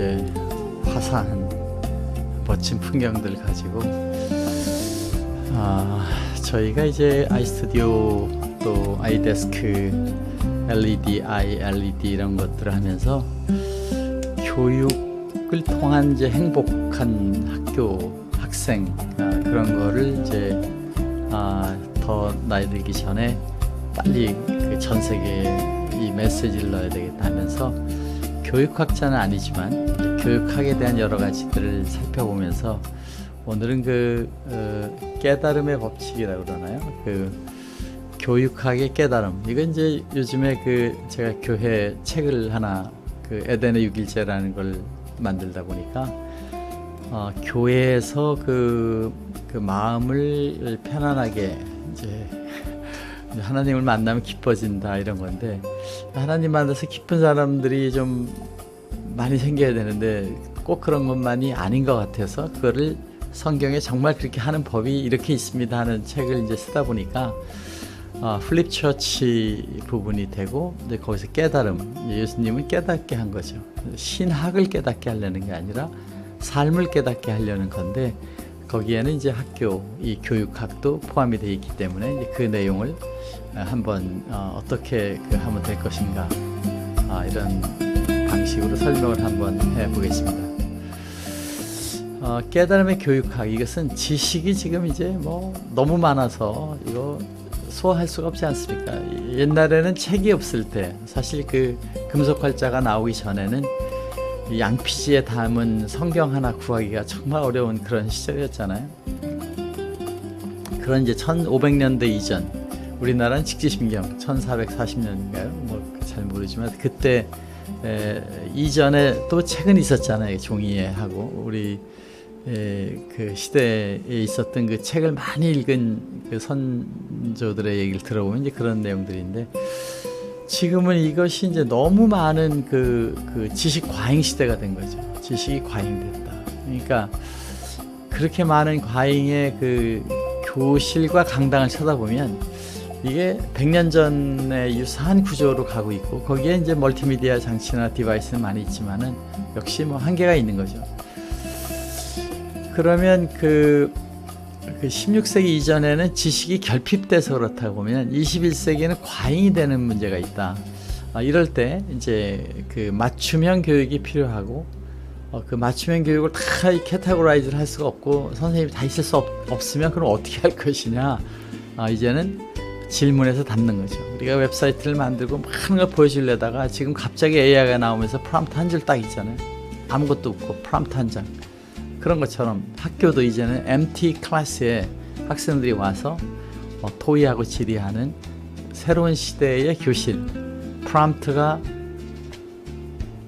이렇게 화사한 멋진 풍경들 가지고 저희가 이제 아이스튜디오 또 아이데스크 LED, iLED 이런 것들을 하면서 교육을 통한 이제 행복한 학교 학생 그런 거를 이제 더 나이 들기 전에 빨리 그 전 세계에 이 메시지를 넣어야 되겠다 하면서 교육학자는 아니지만 교육학에 대한 여러 가지들을 살펴보면서 오늘은 그 깨달음의 법칙이라고 그러나요? 그 교육학의 깨달음. 이건 이제 요즘에 그 제가 교회 책을 하나 그 에덴의 6일제라는 걸 만들다 보니까 교회에서 그 마음을 편안하게 이제 하나님을 만나면 기뻐진다 이런 건데, 하나님 만나서 기쁜 사람들이 좀 많이 생겨야 되는데 꼭 그런 것만이 아닌 것 같아서 그거를 성경에 정말 그렇게 하는 법이 이렇게 있습니다 하는 책을 이제 쓰다 보니까 플립 처치 부분이 되고, 이제 거기서 깨달음, 예수님은 깨닫게 한 거죠. 신학을 깨닫게 하려는 게 아니라 삶을 깨닫게 하려는 건데, 거기에는 이제 학교, 이 교육학도 포함이 되어 있기 때문에 이제 그 내용을 한번 어떻게 하면 될 것인가 이런 방식으로 설명을 한번 해보겠습니다. 깨달음의 교육학, 이것은 지식이 지금 이제 뭐 너무 많아서 이거 소화할 수가 없지 않습니까? 옛날에는 책이 없을 때, 사실 그 금속활자가 나오기 전에는 양피지에 담은 성경 하나 구하기가 정말 어려운 그런 시절이었잖아요. 그런 이제 1500년대 이전, 우리나라는 직지신경 1440년인가요? 뭐 잘 모르지만 그때 이전에 또 책은 있었잖아요. 종이에 하고 우리 그 시대에 있었던 그 책을 많이 읽은 그 선조들의 얘기를 들어보면 이제 그런 내용들인데, 지금은 이것이 이제 너무 많은 그 지식 과잉 시대가 된 거죠. 지식이 과잉됐다. 그러니까 그렇게 많은 과잉의 그 교실과 강당을 쳐다보면 이게 100년 전에 유사한 구조로 가고 있고, 거기에 이제 멀티미디어 장치나 디바이스는 많이 있지만은 역시 뭐 한계가 있는 거죠. 그러면 그 16세기 이전에는 지식이 결핍돼서 그렇다고 보면 21세기에는 과잉이 되는 문제가 있다. 이럴 때 이제 그 맞춤형 교육이 필요하고, 그 맞춤형 교육을 다 캐테고라이즈를 할 수가 없고 선생님이 다 있을 수 없으면 그럼 어떻게 할 것이냐. 이제는 질문에서 담는 거죠. 우리가 웹사이트를 만들고 많은 걸 보여주려다가 지금 갑자기 AI가 나오면서 프롬프트 한 줄 딱 있잖아요. 아무것도 없고 프롬프트 한 장. 그런 것처럼 학교도 이제는 MT 클래스에 학생들이 와서 토의하고 질의하는 새로운 시대의 교실. 프롬프트가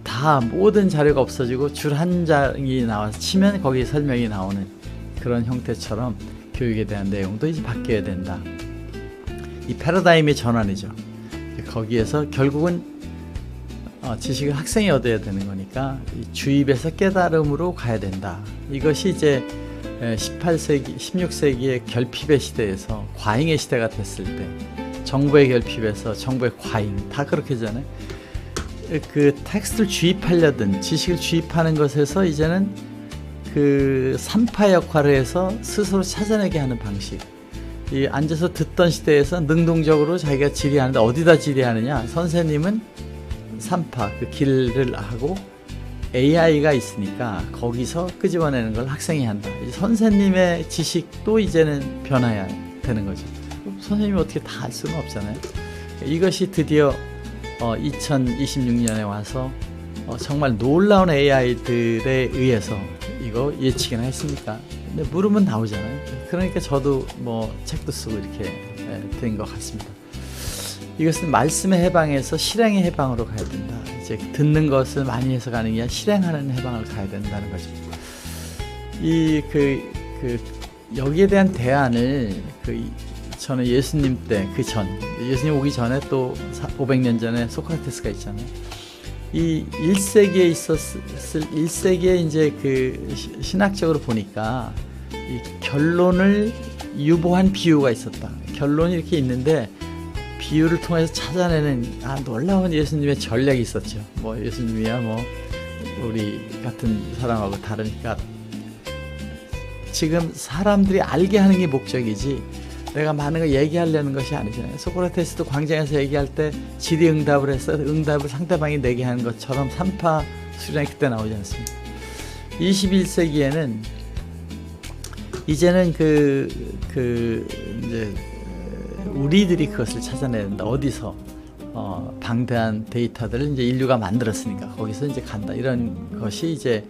다 모든 자료가 없어지고 줄 한 장이 나와서 치면 거기에 설명이 나오는 그런 형태처럼 교육에 대한 내용도 이제 바뀌어야 된다. 이 패러다임의 전환이죠. 거기에서 결국은 지식을 학생이 얻어야 되는 거니까 주입에서 깨달음으로 가야 된다. 이것이 이제 18세기, 16세기의 결핍의 시대에서 과잉의 시대가 됐을 때, 정보의 결핍에서 정보의 과잉, 다 그렇게 잖아요. 그 텍스트를 주입하려든 지식을 주입하는 것에서 이제는 그 산파 역할을 해서 스스로 찾아내게 하는 방식. 이 앉아서 듣던 시대에서 능동적으로 자기가 질의하는데 어디다 질의하느냐? 선생님은 산파, 그 길을 하고 AI가 있으니까 거기서 끄집어내는 걸 학생이 한다. 선생님의 지식도 이제는 변화해야 되는 거죠. 선생님이 어떻게 다 할 수는 없잖아요. 이것이 드디어 2026년에 와서 정말 놀라운 AI들에 의해서, 이거 예측이나 했습니까? 근데 물으면 나오잖아요. 그러니까 저도 뭐 책도 쓰고 이렇게 된 것 같습니다. 이것은 말씀의 해방에서 실행의 해방으로 가야 된다. 이제 듣는 것을 많이 해서 가는 게 아니라 실행하는 해방을 가야 된다는 거죠. 여기에 대한 대안을 저는 예수님 때, 예수님 오기 전에 또 500년 전에 소크라테스가 있잖아요. 이 1세기에 있었을 1세기에 이제 그 신학적으로 보니까 이 결론을 유보한 비유가 있었다. 결론이 이렇게 있는데 비유를 통해서 찾아내는 놀라운 예수님의 전략이 있었죠. 뭐 예수님이야 뭐 우리 같은 사람하고 다르니까 지금 사람들이 알게 하는 게 목적이지 내가 많은 거 얘기하려는 것이 아니잖아요. 소크라테스도 광장에서 얘기할 때 질의응답을 해서 응답을 상대방이 내게 하는 것처럼 삼파 수련이 그때 나오지 않습니까? 21세기에는 이제는 이제 우리들이 그것을 찾아내야 된다. 어디서 방대한 데이터들을 이제 인류가 만들었으니까 거기서 이제 간다. 이런 것이 이제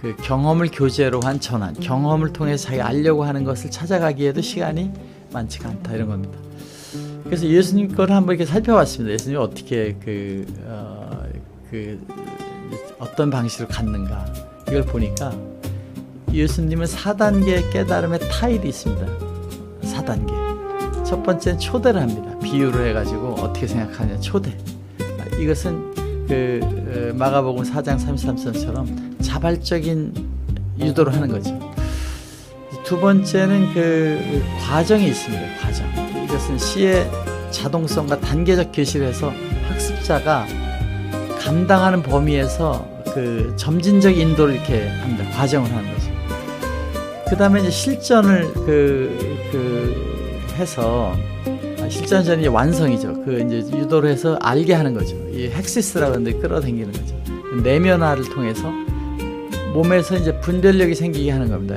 그 경험을 교재로 한 전환, 경험을 통해서 자기가 알려고 하는 것을 찾아가기에도 시간이 많지가 않다, 이런 겁니다. 그래서 예수님 거를 한번 이렇게 살펴봤습니다. 예수님이 어떻게 어떤 방식으로 갔는가 이걸 보니까 예수님은 4단계 깨달음의 타일이 있습니다. 4단계. 첫 번째는 초대를 합니다. 비유를 해가지고 어떻게 생각하냐, 초대. 이것은 마가복음 4장 33절처럼 자발적인 유도를 하는 거죠. 두 번째는 과정이 있습니다. 과정. 이것은 시의 자동성과 단계적 계시를 해서 학습자가 감당하는 범위에서 점진적 인도를 이렇게 합니다. 과정을 하는 거죠. 그 다음에 이제 실전을 해서 실전 전이 이제 완성이죠. 이제 유도를 해서 알게 하는 거죠. 이 헥시스라고 하는데 끌어당기는 거죠. 내면화를 통해서 몸에서 이제 분별력이 생기게 하는 겁니다.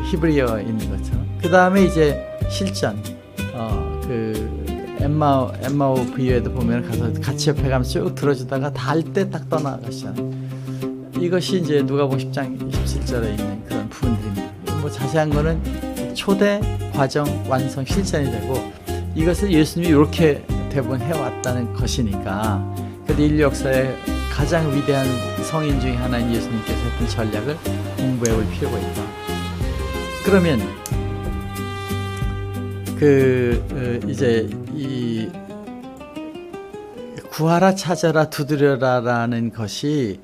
히브리어가 있는 것처럼. 그 다음에 이제 실전, 엠마오 비유에도 보면 가서 같이 옆에 가면서 쭉 들어주다가 다 알 때 딱 떠나가시잖아요. 이것이 이제 누가복음 10장 27절에 있는 그런 부분들입니다. 뭐 자세한 거는 초대, 과정, 완성, 실전이 되고 이것을 예수님이 이렇게 대부분 해왔다는 것이니까 그래도 인류 역사의 가장 위대한 성인 중에 하나인 예수님께서 했던 전략을 공부해 볼 필요가 있다. 그러면 이제 이 구하라 찾아라 두드려라라는 것이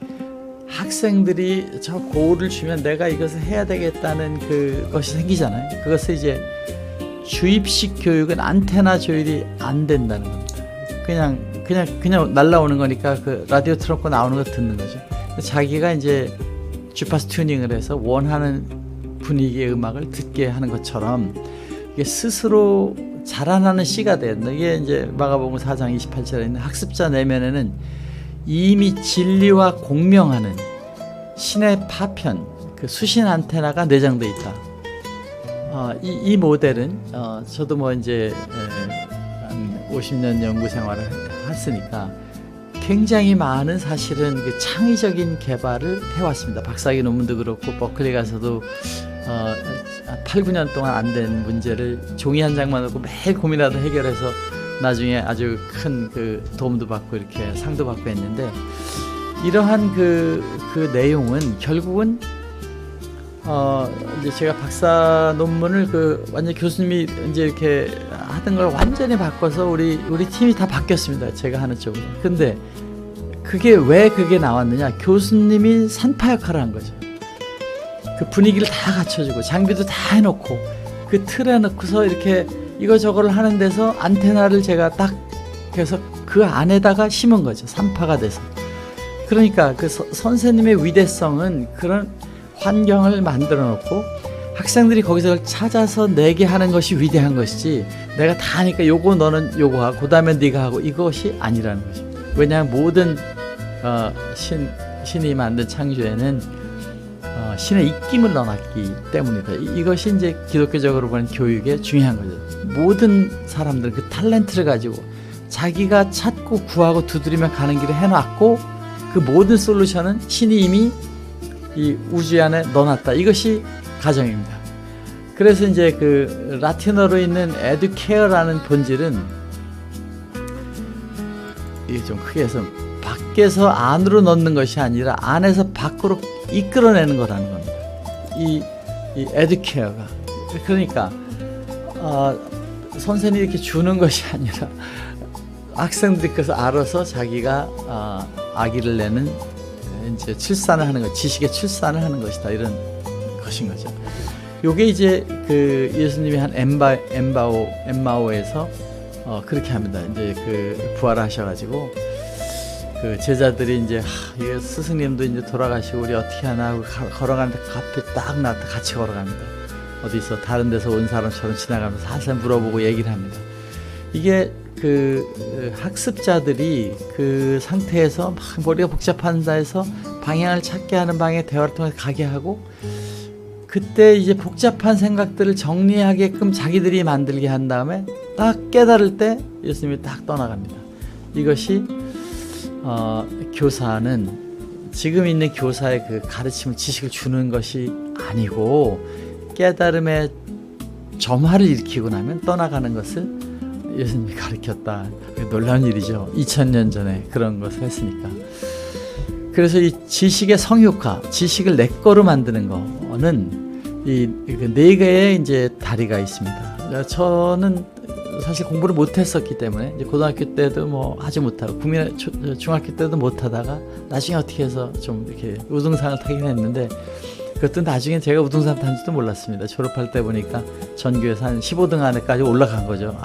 학생들이 저 고울을 주면 내가 이것을 해야 되겠다는 그것이 생기잖아요. 그것을 이제 주입식 교육은 안테나 조율이 안 된다는 겁니다. 그냥 날라오는 거니까 라디오 틀어놓고 나오는 거 듣는 거죠. 자기가 이제 주파수 튜닝을 해서 원하는 분위기의 음악을 듣게 하는 것처럼 이게 스스로 자라나는 씨가 된다. 이게 이제 마가복음 4장 28절에 있는 학습자 내면에는 이미 진리와 공명하는 신의 파편, 수신 안테나가 내장되어 있다. 이 모델은 저도 뭐 이제 한 50년 연구 생활을 했으니까 굉장히 많은 사실은 창의적인 개발을 해왔습니다. 박사학위 논문도 그렇고 버클리 가서도 8, 9년 동안 안 된 문제를 종이 한 장만 놓고 매일 고민하다 해결해서 나중에 아주 큰 도움도 받고 이렇게 상도 받고 했는데 이러한 그 내용은 결국은 이제 제가 박사 논문을 완전 교수님이 이제 이렇게 하던 걸 완전히 바꿔서 우리 팀이 다 바뀌었습니다. 제가 하는 쪽으로. 근데 왜 그게 나왔느냐? 교수님이 산파 역할을 한 거죠. 그 분위기를 다 갖춰주고 장비도 다 해놓고 그 틀에 넣고서 이렇게 이거저거를 하는 데서 안테나를 제가 딱 해서 그 안에다가 심은 거죠. 산파가 돼서. 그러니까 선생님의 위대성은 그런 환경을 만들어 놓고 학생들이 거기서 찾아서 내게 하는 것이 위대한 것이지 내가 다 하니까 요거 너는 요거 하고 그 다음에 네가 하고 이것이 아니라는 거죠. 왜냐하면 모든 신이 만든 창조에는 신의 입김을 넣어놨기 때문이다. 이것이 이제 기독교적으로 보는 교육의 중요한 거죠. 모든 사람들은 그 탤런트를 가지고 자기가 찾고 구하고 두드리며 가는 길을 해놨고 그 모든 솔루션은 신이 이미 이 우주 안에 넣어놨다. 이것이 가정입니다. 그래서 이제 라틴어로 있는 에듀케어라는 본질은 이게 좀 크게 해서 밖에서 안으로 넣는 것이 아니라 안에서 밖으로 이끌어내는 거라는 겁니다. 이 에듀케어가. 그러니까 선생님이 이렇게 주는 것이 아니라 학생들이 그래서 알아서 자기가 아기를 내는 이제 출산을 하는 것, 지식의 출산을 하는 것이다. 이런 것인 거죠. 요게 이제 예수님이 한 엠마오에서 그렇게 합니다. 이제 부활하셔가지고 그 제자들이 이제 이게 스승님도 이제 돌아가시고 우리 어떻게 하나 하고 걸어가는데 앞에 딱 나타 같이 걸어갑니다. 어디서 다른 데서 온 사람처럼 지나가면서 살살 물어보고 얘기를 합니다. 이게 그 학습자들이 그 상태에서 막 머리가 복잡한다 해서 방향을 찾게 하는 방에 대화를 통해서 가게 하고, 그때 이제 복잡한 생각들을 정리하게끔 자기들이 만들게 한 다음에 딱 깨달을 때 예수님이 딱 떠나갑니다. 이것이 교사는 지금 있는 교사의 그 가르침을 지식을 주는 것이 아니고 깨달음의 점화를 일으키고 나면 떠나가는 것을 예수님이 가르쳤다. 놀라운 일이죠. 2000년 전에 그런 것을 했으니까. 그래서 이 지식의 성육화, 지식을 내 거로 만드는 거는 이 네 개의 이제 다리가 있습니다. 저는 사실 공부를 못했었기 때문에 이제 고등학교 때도 뭐 하지 못하고 중학교 때도 못하다가 나중에 어떻게 해서 좀 이렇게 우등상을 타긴 했는데, 그것도 나중에 제가 우등상 탄지도 몰랐습니다. 졸업할 때 보니까 전교에서 한 15등 안에까지 올라간 거죠.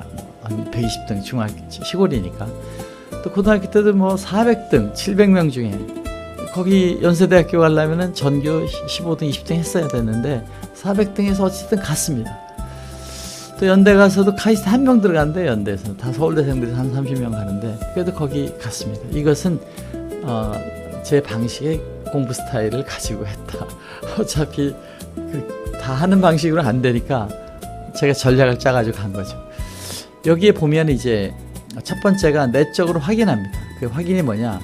한 120등, 중학교 시골이니까. 또 고등학교 때도 뭐 400등, 700명 중에 거기 연세대학교 가려면은 전교 15등, 20등 했어야 되는데 400등에서 어쨌든 갔습니다. 또 연대 가서도 카이스트 한 명 들어간대. 연대에서 다 서울대생들이 한 30명 가는데 그래도 거기 갔습니다. 이것은 제 방식의 공부 스타일을 가지고 했다. 어차피 다 하는 방식으로 안 되니까 제가 전략을 짜가지고 간 거죠. 여기에 보면 이제 첫 번째가 내적으로 확인합니다. 그 확인이 뭐냐?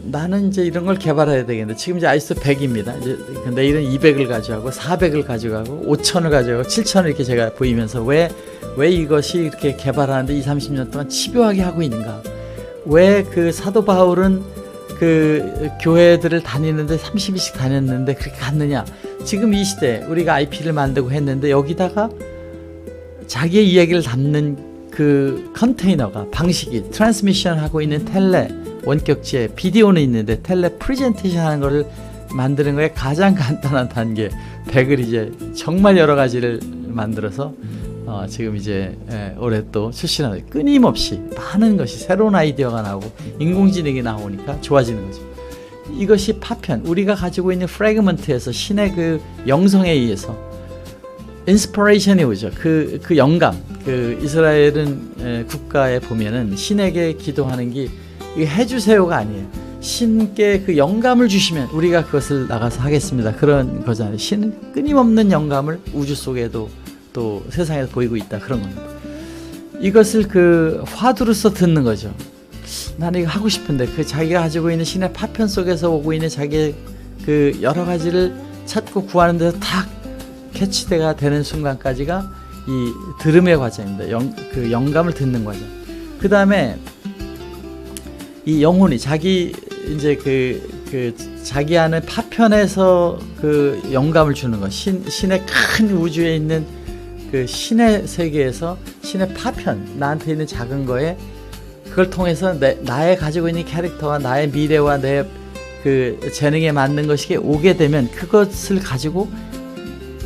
나는 이제 이런 걸 개발해야 되겠는데 지금 이제 아이소 100입니다. 이제 내일은 200을 가져가고 400을 가져가고 5000을 가져가고 7000을 이렇게 제가 보이면서 왜 이것이 이렇게 개발하는데 20, 30년 동안 집요하게 하고 있는가? 왜 그 사도 바울은 그 교회들을 다니는데 30일씩 다녔는데 그렇게 갔느냐? 지금 이 시대 우리가 IP를 만들고 했는데 여기다가 자기의 이야기를 담는 그 컨테이너가 방식이 트랜스미션 하고 있는 텔레 원격지에 비디오는 있는데 텔레 프레젠테이션 하는 거를 만드는 거에 가장 간단한 단계 100을 이제 정말 여러 가지를 만들어서 지금 이제 올해 또 출시하는 끊임없이 많은 것이 새로운 아이디어가 나오고 인공지능이 나오니까 좋아지는 거죠. 이것이 파편, 우리가 가지고 있는 프래그먼트에서 신의 그 영성에 의해서 인스피레이션이 오죠. 그 영감. 그 이스라엘은 국가에 보면은 신에게 기도하는 게 해주세요가 아니에요. 신께 그 영감을 주시면 우리가 그것을 나가서 하겠습니다. 그런 거잖아요. 신은 끊임없는 영감을 우주 속에도 또 세상에서 보이고 있다. 그런 겁니다. 이것을 그 화두로서 듣는 거죠. 나는 이거 하고 싶은데 그 자기가 가지고 있는 신의 파편 속에서 오고 있는 자기의 그 여러 가지를 찾고 구하는 데서 탁 캐치가 되는 순간까지가 이 들음의 과정입니다. 그 영감을 듣는 과정. 그 다음에 이 영혼이 자기 이제 그 자기 안에 파편에서 그 영감을 주는 것. 신의 큰 우주에 있는 그 신의 세계에서 신의 파편, 나한테 있는 작은 거에 그걸 통해서 나의 가지고 있는 캐릭터와 나의 미래와 내 그 재능에 맞는 것이 오게 되면 그것을 가지고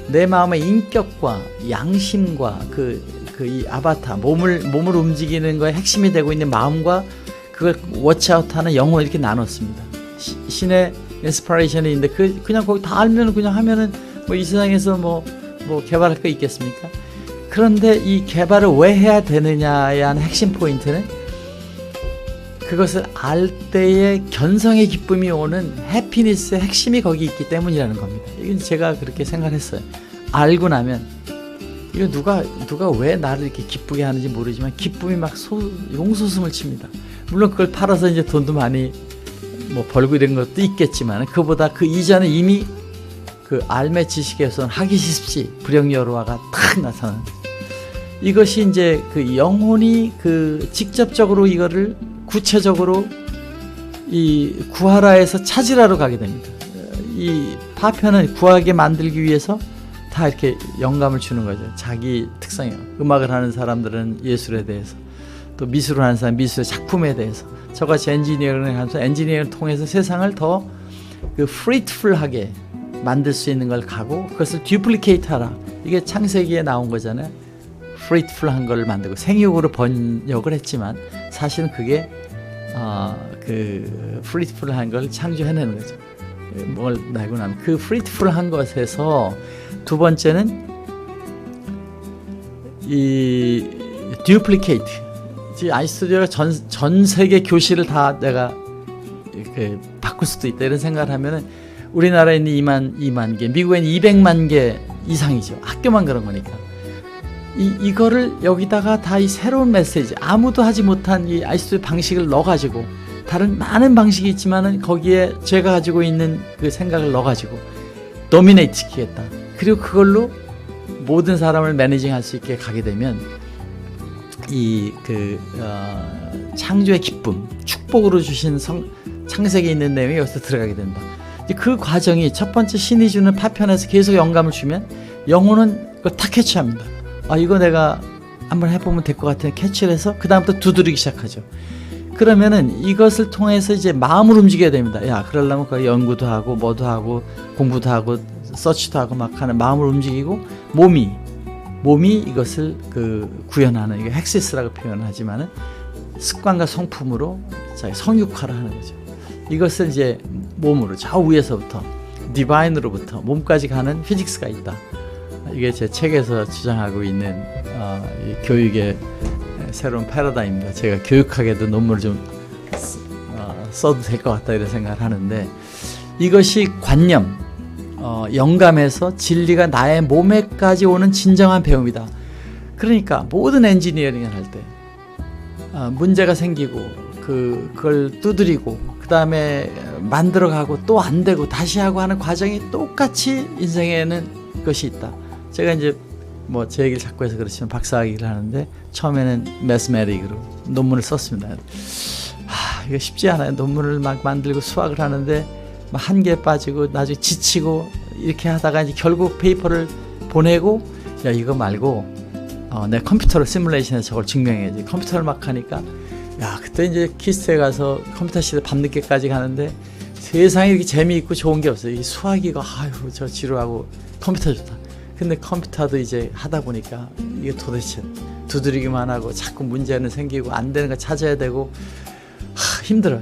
내 마음의 인격과 양심과 이 아바타 몸을 움직이는 거에 핵심이 되고 있는 마음과 그걸 워치아웃하는 영혼 이렇게 나눴습니다. 신의 인스피레이션이 있는데 그냥 거기 다 알면 그냥 하면은 뭐 이 세상에서 뭐 개발할 거 있겠습니까? 그런데 이 개발을 왜 해야 되느냐에 대한 핵심 포인트는 그것을 알 때의 견성의 기쁨이 오는 해피니스의 핵심이 거기 있기 때문이라는 겁니다. 이건 제가 그렇게 생각했어요. 알고 나면 이거 누가 왜 나를 이렇게 기쁘게 하는지 모르지만 기쁨이 막 용솟음을 칩니다. 물론 그걸 팔아서 이제 돈도 많이 뭐 벌고 이런 것도 있겠지만 그보다 그 이전에 이미 그 알매 지식에서는 하기 쉽지 불영여로화가 탁 나타나는 이것이 이제 그 영혼이 그 직접적으로 이거를 구체적으로 이 구하라에서 찾으라로 가게 됩니다. 이 파편은 구하게 만들기 위해서 다 이렇게 영감을 주는 거죠. 자기 특성이에요. 음악을 하는 사람들은 예술에 대해서, 또 미술을 하는 사람 미술의 작품에 대해서, 저같이 엔지니어링을 하면서 엔지니어링을 통해서 세상을 더 그 프리트풀하게 만들 수 있는 걸 가고 그것을 듀플리케이트하라. 이게 창세기에 나온 거잖아요. 프리트풀한 걸 만들고 생육으로 번역을 했지만 사실은 그게 그 프리티풀한 걸 창조해내는 거죠. 뭘 나고 나면 그 프리티풀한 것에서 두 번째는 이 듀플리케이트. 아이스튜디오가 전 세계 교실을 다 내가 이렇게 바꿀 수도 있다 이런 생각을 하면은 우리나라에 있는 2만 개, 미국에 있는 200만 개 이상이죠. 학교만 그런 거니까. 이거를 여기다가 다 이 새로운 메시지, 아무도 하지 못한 이 아이스튜디오 방식을 넣어가지고, 다른 많은 방식이 있지만은 거기에 제가 가지고 있는 그 생각을 넣어가지고 도미네이트 시키겠다. 그리고 그걸로 모든 사람을 매니징 할 수 있게 가게 되면 창조의 기쁨, 축복으로 주신 창세기에 있는 내용이 여기서 들어가게 된다. 그 과정이 첫 번째 신이 주는 파편에서 계속 영감을 주면 영혼은 그걸 다 캐치합니다. 이거 내가 한번 해보면 될 것 같아 캐치를 해서 그 다음부터 두드리기 시작하죠. 그러면은 이것을 통해서 이제 마음을 움직여야 됩니다. 야, 그러려면 그 연구도 하고 뭐도 하고 공부도 하고 서치도 하고 막 하는 마음을 움직이고 몸이 이것을 구현하는, 이게 헥시스라고 표현하지만은 습관과 성품으로 성육화를 하는 거죠. 이것을 이제 몸으로 좌우에서부터 디바인으로부터 몸까지 가는 피직스가 있다. 이게 제 책에서 주장하고 있는 이 교육의 새로운 패러다임입니다. 제가 교육학에도 논문을 좀 써도 될 것 같다 이런 생각을 하는데, 이것이 관념, 영감에서 진리가 나의 몸에까지 오는 진정한 배움이다. 그러니까 모든 엔지니어링을 할 때 문제가 생기고 그걸 두드리고 그 다음에 만들어가고 또 안 되고 다시 하고 하는 과정이 똑같이 인생에는 것이 있다. 제가 이제 뭐 제 얘기를 자꾸 해서 그렇지만 박사학위를 하는데 처음에는 매스메릭으로 논문을 썼습니다. 이거 쉽지 않아요. 논문을 막 만들고 수학을 하는데 막 한계에 빠지고 나중에 지치고 이렇게 하다가 이제 결국 페이퍼를 보내고, 야, 이거 말고 내 컴퓨터로 시뮬레이션해서 저걸 증명해야지. 컴퓨터를 막 하니까, 야, 그때 이제 키스트에 가서 컴퓨터 시대 밤늦게까지 가는데 세상에 이렇게 재미있고 좋은 게 없어요. 이 수학이가 저 지루하고 컴퓨터 좋다. 근데 컴퓨터도 이제 하다 보니까 이게 도대체 두드리기만 하고 자꾸 문제는 생기고 안 되는 거 찾아야 되고 힘들어요.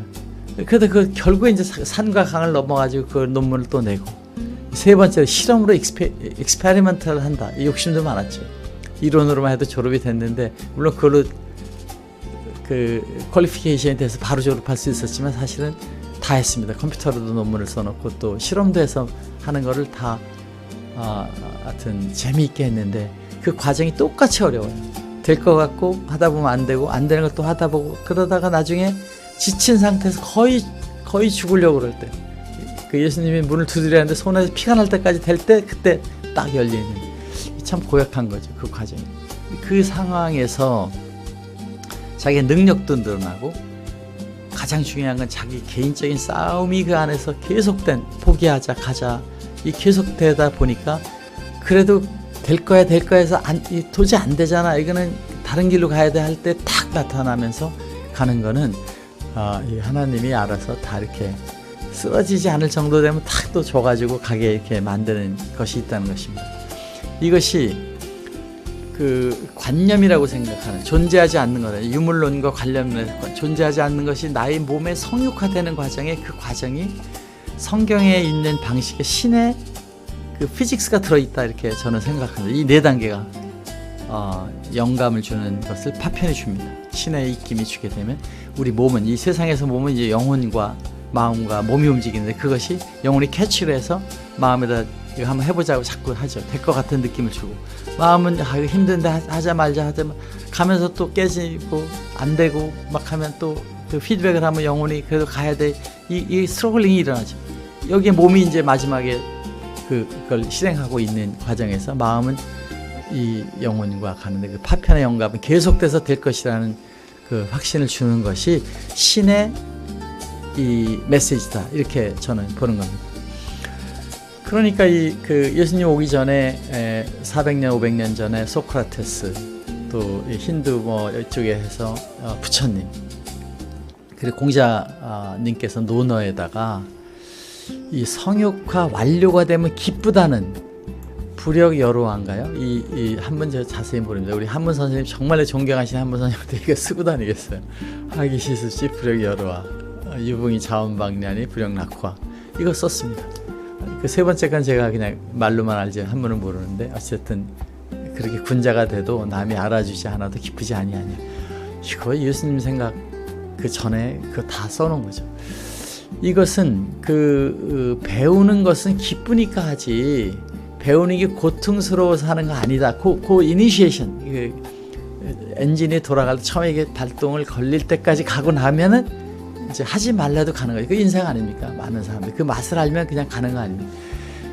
그래도 결국에 이제 산과 강을 넘어가지고 그 논문을 또 내고, 세 번째로 실험으로 익스페리먼트를 한다. 이 욕심도 많았죠. 이론으로만 해도 졸업이 됐는데, 물론 그걸로 퀄리피케이션에 대해서 바로 졸업할 수 있었지만 사실은 다 했습니다. 컴퓨터로도 논문을 써놓고 또 실험도 해서 하는 거를 다 하여튼 재미있게 했는데, 그 과정이 똑같이 어려워요. 될 것 같고 하다 보면 안 되고 안 되는 걸 또 하다 보고, 그러다가 나중에 지친 상태에서 거의 죽으려고 그럴 때, 예수님이 문을 두드리는데 손에서 피가 날 때까지 될 때, 그때 딱 열리는, 참 고약한 거죠. 그 과정이. 그 상황에서 자기의 능력도 늘어나고, 가장 중요한 건 자기 개인적인 싸움이 그 안에서 계속된, 포기하자 가자 이 계속되다 보니까, 그래도 될 거야 해서 도저히 안 되잖아, 이거는 다른 길로 가야 돼 할 때 탁 나타나면서 가는 거는 이 하나님이 알아서 다 이렇게 쓰러지지 않을 정도 되면 탁 또 줘가지고 가게 이렇게 만드는 것이 있다는 것입니다. 이것이 관념이라고 생각하는, 존재하지 않는 거다. 유물론과 관념론에서 존재하지 않는 것이 나의 몸에 성육화되는 과정에, 그 과정이 성경에 있는 방식의 신의 피직스가 들어있다, 이렇게 저는 생각합니다. 이 네 단계가 영감을 주는 것을 파편이 줍니다. 신의 입김이 주게 되면 우리 몸은, 이 세상에서 몸은 이제 영혼과 마음과 몸이 움직이는데, 그것이 영혼이 캐치를 해서 마음에다 이거 한번 해보자고 자꾸 하죠. 될 것 같은 느낌을 주고, 마음은 이거 힘든데 하자 말자 가면서 또 깨지고 안 되고 막 하면 또 피드백을 하면 영혼이 그래도 가야 돼. 이 스트러글링이 일어나죠. 여기에 몸이 이제 마지막에 그걸 실행하고 있는 과정에서 마음은 이 영혼과 가는데, 그 파편의 영감은 계속돼서 될 것이라는 그 확신을 주는 것이 신의 이 메시지다, 이렇게 저는 보는 겁니다. 그러니까 예수님 오기 전에 400년 500년 전에 소크라테스, 또 힌두 이쪽에 해서 부처님, 그리고 공자님께서 논어에다가 이 성육화 완료가 되면 기쁘다는 불역여로한가요? 이 한문 제가 자세히 모릅니다. 우리 한문 선생님 정말 존경하시는 한문 선생님한테 이거 쓰고 다니겠어요. 화기시수시 불역여로와 유붕이 자원방냐니 불역낙화 이거 썼습니다. 그 세 번째 건 제가 그냥 말로만 알지 한문은 모르는데 어쨌든 그렇게 군자가 돼도 남이 알아주지 않아도 기쁘지 아니하냐. 이거 예수님 생각 그 전에 그거 다 써놓은 거죠. 이것은 배우는 것은 기쁘니까 하지 배우는 게 고통스러워서 하는 거 아니다. 그 이니시에이션 엔진이 돌아갈 때 처음에 이게 발동을 걸릴 때까지 가고 나면은 이제 하지 말라도 가는 거죠. 그 인생 아닙니까? 많은 사람들 그 맛을 알면 그냥 가는 거 아닙니까?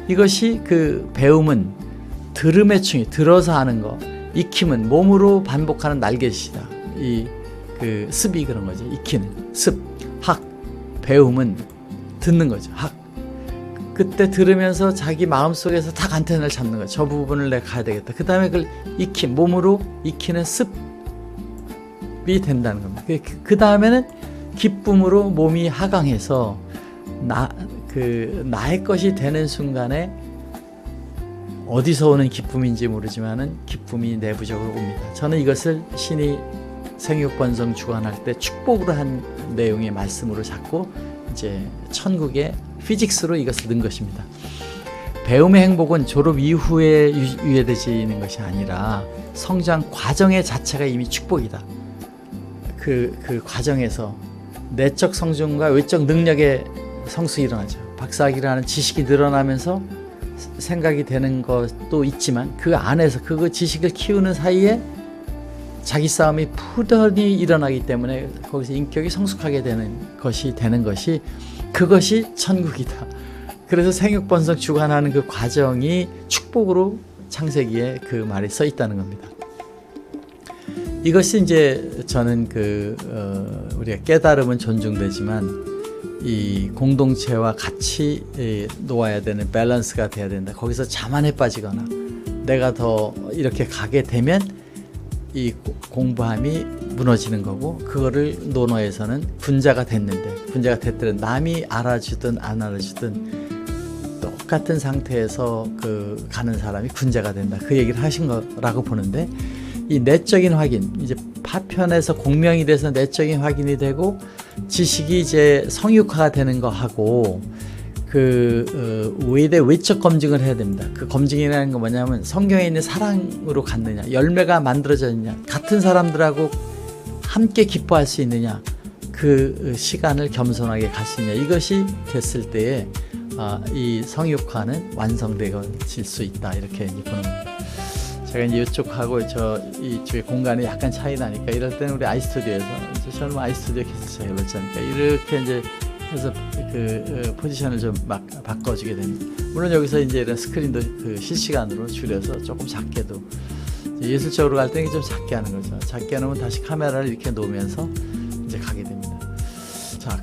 이것이 그 배움은 들음의 충이 들어서 하는 거, 익힘은 몸으로 반복하는 날갯이다. 그 습이 그런 거죠. 익히는 습, 학, 배움은 듣는 거죠. 학. 그때 들으면서 자기 마음속에서 딱 안테나를 잡는 거예요. 저 부분을 내가 가야 되겠다. 그 다음에 그걸 익힘, 몸으로 익히는 습이 된다는 겁니다. 그 다음에는 기쁨으로 몸이 하강해서 나의 것이 되는 순간에 어디서 오는 기쁨인지 모르지만은 기쁨이 내부적으로 옵니다. 저는 이것을 신이 생육번성 주관할 때 축복으로 한 내용의 말씀으로 잡고 이제 천국의 피직스로 이것을 넣은 것입니다. 배움의 행복은 졸업 이후에 유예되지는 것이 아니라 성장 과정의 자체가 이미 축복이다. 그 과정에서 내적 성장과 외적 능력의 성숙이 일어나죠. 박사학위라는 지식이 늘어나면서 생각이 되는 것도 있지만 그 안에서 그 지식을 키우는 사이에 자기 싸움이 푸더니 일어나기 때문에 거기서 인격이 성숙하게 되는 것이 그것이 천국이다. 그래서 생육번성 주관하는 그 과정이 축복으로 창세기에 그 말이 써 있다는 겁니다. 이것이 이제 저는 우리가 깨달음은 존중되지만 이 공동체와 같이 놓아야 되는 밸런스가 돼야 된다. 거기서 자만에 빠지거나 내가 더 이렇게 가게 되면 이 공부함이 무너지는 거고 그거를 논어에서는 분자가 됐든 남이 알아주든 안 알아주든 똑같은 상태에서 가는 사람이 군자가 된다. 그 얘기를 하신 거라고 보는데 이 내적인 확인 이제 파편에서 공명이 돼서 내적인 확인이 되고 지식이 이제 성육화가 되는 거 하고 외적 검증을 해야 됩니다. 그 검증이라는 건 뭐냐면 성경에 있는 사랑으로 갔느냐, 열매가 만들어졌느냐, 같은 사람들하고 함께 기뻐할 수 있느냐, 그 시간을 겸손하게 갈 수 있느냐, 이것이 됐을 때에 이 성육화는 완성되어질 수 있다. 이렇게 보는 겁니다. 제가 이제 이쪽하고 이쪽의 공간이 약간 차이 나니까 이럴 때는 우리 아이스튜디오에서 저는 아이스튜디오 계속 제가 해봤자니까 이렇게 이제 해서 포지션을 좀 막 바꿔주게 됩니다. 물론 여기서 이제 이런 스크린도 실시간으로 줄여서 조금 작게도 예술적으로 갈 때는 좀 작게 하는 거죠. 작게 하면 다시 카메라를 이렇게 놓으면서 이제 가게 됩니다. 자,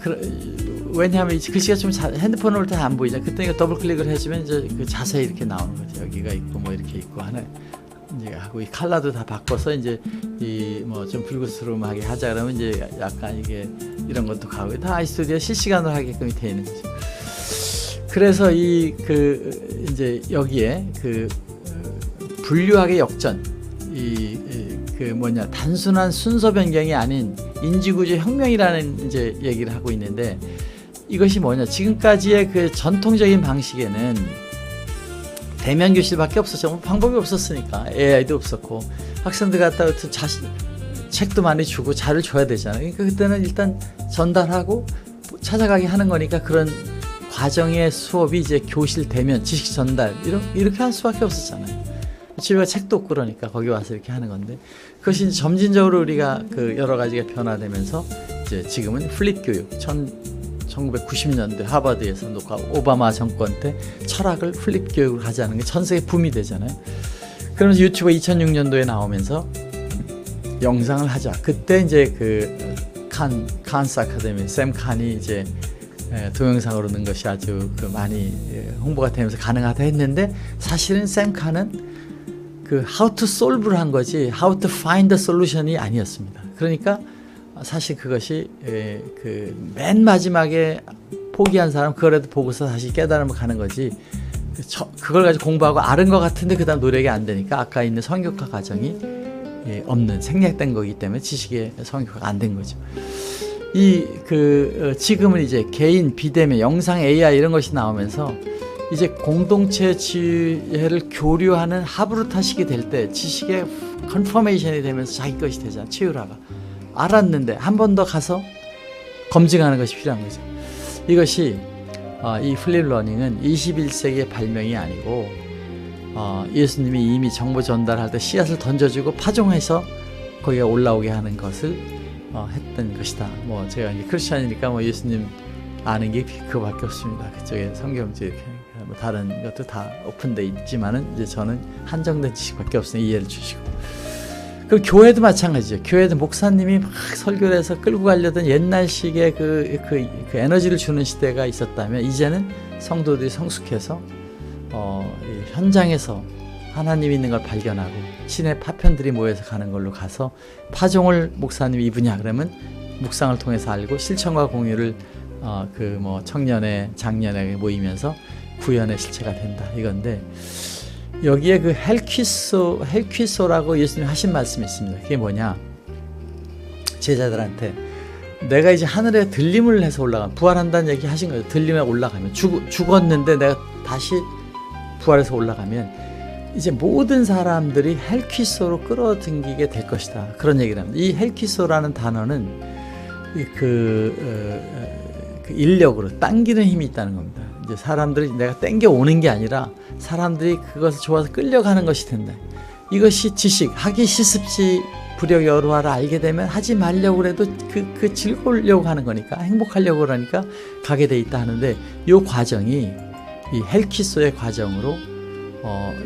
왜냐하면 이 글씨가 좀 핸드폰을 올 때 안 보이죠. 그때 이거 더블 클릭을 해주면 이제 자세히 이렇게 나오는 거죠. 여기가 있고 뭐 이렇게 있고 하는. 이제 하고 이 컬러도 다 바꿔서 이제 좀 불그스름하게 하자 그러면 이제 약간 이게 이런 것도 가고 다 아이스튜디오 실시간으로 하게끔 돼 있는 거죠. 그래서 이제 여기에 분류학의 역전 단순한 순서 변경이 아닌 인지구조 혁명이라는 이제 얘기를 하고 있는데 이것이 뭐냐 지금까지의 전통적인 방식에는 대면 교실밖에 없었죠. 방법이 없었으니까 AI도 없었고 학생들 갖다가 책도 많이 주고 자료를 줘야 되잖아요. 그러니까 그때는 일단 전달하고 찾아가게 하는 거니까 그런 과정의 수업이 이제 교실 대면 지식 전달 이렇게 할 수밖에 없었잖아요. 집에 책도 없고 그러니까 거기 와서 이렇게 하는 건데 그것이 이제 점진적으로 우리가 여러 가지가 변화되면서 이제 지금은 플립 교육 1990년대 하버드에서 오바마 정권 때 철학을 플립 교육을 하자는 게 전 세계 붐이 되잖아요. 그러면서 유튜브 2006년도에 나오면서 영상을 하자. 그때 이제 칸스 아카데미 샘 칸이 이제 동영상으로 넣은 것이 아주 많이 홍보가 되면서 가능하다 했는데 사실은 샘 칸은 how to solve를 한 거지 how to find the solution이 아니었습니다. 그러니까 사실 그것이 맨 마지막에 포기한 사람 그거라도 보고서 다시 깨달음을 가는 거지 그걸 가지고 공부하고 아는 것 같은데 그 다음 노력이 안 되니까 아까 있는 성교과 과정이 없는 생략된 거기 때문에 지식의 성교과가 안 된 거죠. 지금은 이제 개인 비대면 영상 AI 이런 것이 나오면서 이제 공동체 지혜를 교류하는 합으로 타시게 될 때 지식의 컨퍼메이션이 되면서 자기 것이 되잖아. 치유라가 알았는데 한 번 더 가서 검증하는 것이 필요한 거죠. 이것이 이 플립 러닝은 21세기의 발명이 아니고 예수님이 이미 정보 전달할 때 씨앗을 던져주고 파종해서 거기가 올라오게 하는 것을 했던 것이다. 뭐 제가 이제 크리스천이니까 뭐 예수님 아는 게 그거밖에 없습니다. 그쪽에 성경지 이렇게 뭐 다른 것도 다 오픈돼 있지만은 이제 저는 한정된 지식밖에 없으니 이해를 주시고. 그리고 교회도 마찬가지죠. 교회도 목사님이 막 설교를 해서 끌고 가려던 옛날식의 그 에너지를 주는 시대가 있었다면 이제는 성도들이 성숙해서 현장에서 하나님이 있는 걸 발견하고 신의 파편들이 모여서 가는 걸로 가서 파종을 목사님이 이 분야 그러면 묵상을 통해서 알고 실천과 공유를 청년회 장년회 모이면서 구현의 실체가 된다 이건데 여기에 그 헬퀴소라고 예수님 하신 말씀이 있습니다. 그게 뭐냐? 제자들한테 내가 이제 하늘에 들림을 해서 올라가면 부활한다는 얘기 하신 거예요. 들림에 올라가면 죽었는데 내가 다시 부활해서 올라가면 이제 모든 사람들이 헬퀴소로 끌어당기게 될 것이다. 그런 얘기를 합니다. 이 헬퀴소라는 단어는 인력으로 당기는 힘이 있다는 겁니다. 이제 사람들이 내가 땡겨 오는 게 아니라 사람들이 그것을 좋아서 끌려가는 것이 된다. 이것이 지식, 하기 시습지 부력 여루하라 알게 되면 하지 말려고 해도 그 즐거우려고 하는 거니까 행복하려고 그러니까 가게 돼 있다 하는데 이 과정이 이 헬퀴소의 과정으로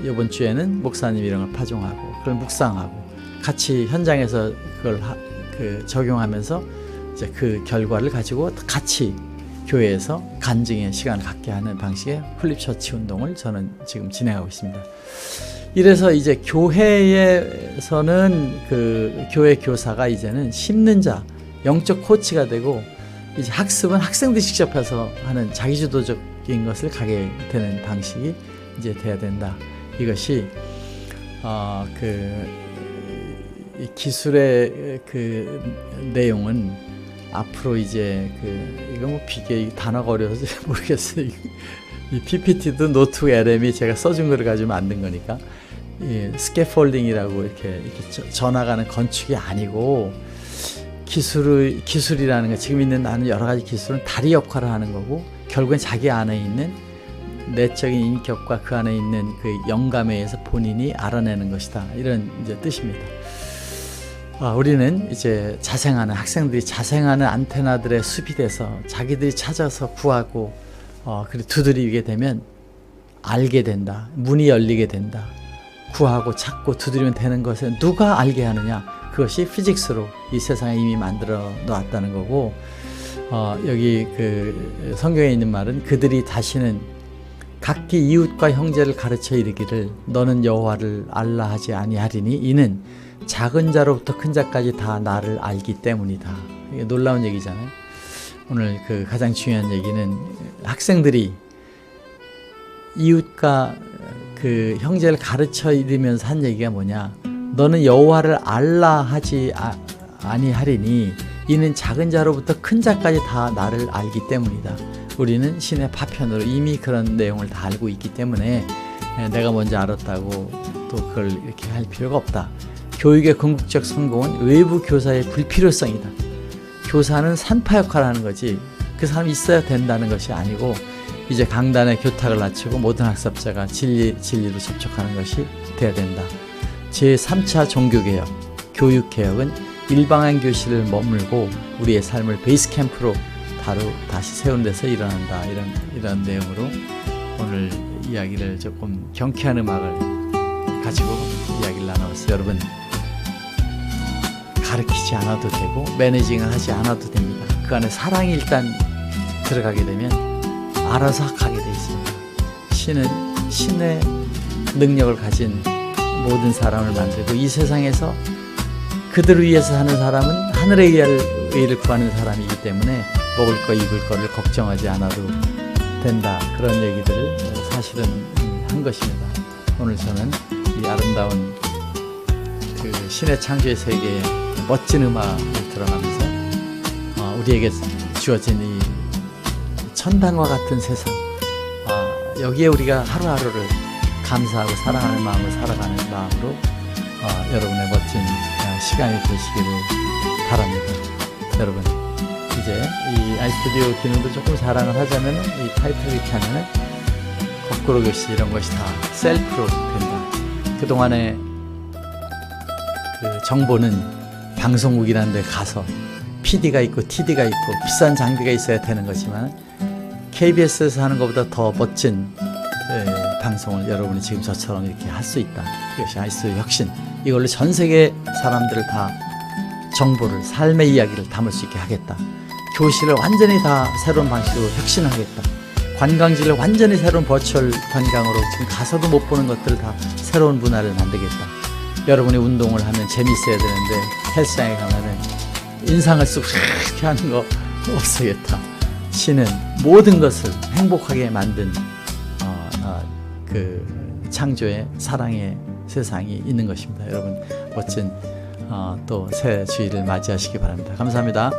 이번 주에는 목사님 이런 걸 파종하고 그걸 묵상하고 같이 현장에서 그걸 적용하면서 이제 그 결과를 가지고 같이 교회에서 간증의 시간을 갖게 하는 방식의 플립처치 운동을 저는 지금 진행하고 있습니다. 이래서 이제 교회에서는 교회 교사가 이제는 심는 자, 영적 코치가 되고 이제 학습은 학생들이 직접 해서 하는 자기주도적인 것을 가게 되는 방식이 이제 돼야 된다. 이것이 이 기술의 내용은 앞으로 이제 이거 뭐 단어가 어려워서 모르겠어요. 이 PPT도 노트 LM이 제가 써준 거를 가지고 만든 거니까 스캐폴딩이라고 이렇게 전화가는 건축이 아니고 기술이라는 거 지금 있는 나는 여러 가지 기술은 다리 역할을 하는 거고 결국엔 자기 안에 있는 내적인 인격과 그 안에 있는 그 영감에 의해서 본인이 알아내는 것이다. 이런 이제 뜻입니다. 우리는 이제 학생들이 자생하는 안테나들의 숲이 돼서 자기들이 찾아서 구하고 그리고 두드리게 되면 알게 된다. 문이 열리게 된다. 구하고 찾고 두드리면 되는 것을 누가 알게 하느냐? 그것이 피직스로 이 세상에 이미 만들어 놓았다는 거고 여기 성경에 있는 말은 그들이 다시는 각기 이웃과 형제를 가르쳐 이르기를 너는 여호와를 알라 하지 아니하리니 이는 작은 자로부터 큰 자까지 다 나를 알기 때문이다. 이게 놀라운 얘기잖아요. 오늘 가장 중요한 얘기는 학생들이 이웃과 형제를 가르쳐 이르면서 한 얘기가 뭐냐? 너는 여호와를 알라 하지 아니하리니 이는 작은 자로부터 큰 자까지 다 나를 알기 때문이다. 우리는 신의 파편으로 이미 그런 내용을 다 알고 있기 때문에 내가 먼저 알았다고 또 그걸 이렇게 할 필요가 없다. 교육의 궁극적 성공은 외부 교사의 불필요성이다. 교사는 산파 역할을 하는 거지 그 사람이 있어야 된다는 것이 아니고 이제 강단의 교탁을 낮추고 모든 학습자가 진리로 접촉하는 것이 돼야 된다. 제3차 종교개혁, 교육개혁은 일방한 교실을 머물고 우리의 삶을 베이스 캠프로 다시 세우는 데서 일어난다. 이런 내용으로 오늘 이야기를 조금 경쾌한 음악을 가지고 이야기를 나눠봤어요. 여러분 가르치지 않아도 되고 매니징을 하지 않아도 됩니다. 그 안에 사랑이 일단 들어가게 되면 알아서 가게 돼 있습니다. 신은 신의 능력을 가진 모든 사람을 만들고 이 세상에서 그들을 위해서 사는 사람은 하늘의 의를 구하는 사람이기 때문에 먹을 거 입을 거를 걱정하지 않아도 된다. 그런 얘기들을 사실은 한 것입니다. 오늘 저는 이 아름다운 그 신의 창조의 세계에 멋진 음악을 들어가면서 우리에게 주어진 이 천당과 같은 세상, 여기에 우리가 하루하루를 감사하고 사랑하는 마음으로 살아가는 마음으로 여러분의 멋진 시간이 되시기를 바랍니다. 여러분, 이제 이 아이스튜디오 기능도 조금 자랑을 하자면, 이 타이틀 이렇게 하면은 거꾸로 글씨 이런 것이 다 셀프로 된다. 그동안에 그 정보는 방송국이라는 데 가서 PD가 있고 TD가 있고 비싼 장비가 있어야 되는 거지만, KBS에서 하는 것보다 더 멋진 방송을 여러분이 지금 저처럼 이렇게 할 수 있다. 이것이 아이스 혁신. 이걸로 전 세계 사람들을 다 정보를, 삶의 이야기를 담을 수 있게 하겠다. 교실을 완전히 다 새로운 방식으로 혁신하겠다. 관광지를 완전히 새로운 버추얼 관광으로 지금 가서도 못 보는 것들을 다 새로운 문화를 만들겠다. 여러분이 운동을 하면 재미있어야 되는데 헬스장에 가면은 인상을 쓰고 이렇게 하는 거 없어야겠다. 신은 모든 것을 행복하게 만든 그 창조의 사랑의 세상이 있는 것입니다. 여러분, 멋진 또 새 주일을 맞이하시기 바랍니다. 감사합니다.